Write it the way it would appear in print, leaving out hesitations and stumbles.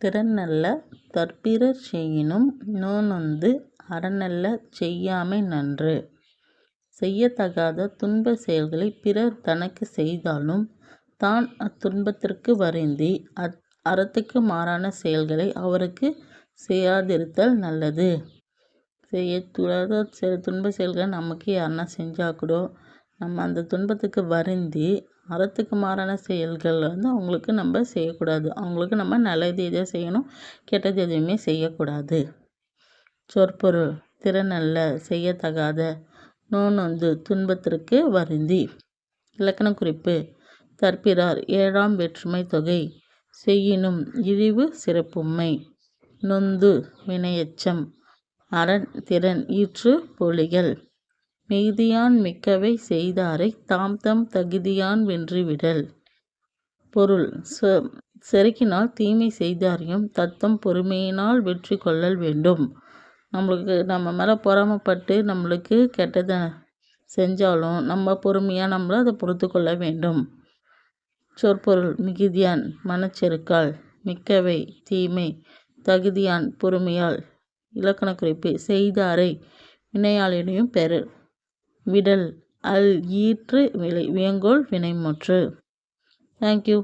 திறனல்ல தற்பிறர் செய்யினும் நோனொந்து அறனல்ல செய்யாமை நன்று. செய்யத்தகாத துன்ப செயல்களைப் பிறர் தனக்குச் செய்தாலும் தான் அத்துன்பத்திற்கு வருந்தி அறத்துக்கு மாறான செயல்களை அவருக்குச் செய்யாதிருத்தல் நல்லது. செய்யக்கூடாத துன்ப செயல்களை நமக்கு யாருன்னா செஞ்சால் கூட நம்ம அந்த துன்பத்துக்கு வருந்தி அறத்துக்கு மாறான செயல்கள் அவங்களுக்கு நம்ம செய்யக்கூடாது. அவங்களுக்கு நம்ம நல்லது எதை செய்யணும், கெட்டது எதுவுமே செய்யக்கூடாது. சொற்பொருள் திறனல்ல செய்யத்தகாத நோனொந்து துன்பத்திற்கு வருந்தி. இலக்கண குறிப்பு தற்பிறார் 7ஆம் வேற்றுமை தொகை. செய்யினும் இழிவு சிறப்புமை. நொந்து வினையெச்சம். அரண் திறன் ஈற்று பொழிகள். மிகுதியான் மிக்கவை செய்தாரைத் தாம்தம் தகுதியான் வென்றிவிடல். பொருள் செருக்கினால் தீமை செய்தாரையும் தத்தம் பொறுமையினால் வெற்றி கொள்ளல் வேண்டும். நம்ம மேலே பொறாமைப்பட்டு நம்மளுக்கு கெட்டதை செஞ்சாலும் நம்ம பொறுமையாக நம்மள அதை பொறுத்து கொள்ள வேண்டும். சொற்பொருள் மிகுதியான் மனச்செருக்கால், மிக்கவை தீமை, தகுதியான் பொறுமையால். இலக்கண குறிப்பு செய்தாரை வினையாளினையும் பெறு. விடல் அல் ஈற்று வியங்கோள் வினைமுற்று. தேங்க்யூ.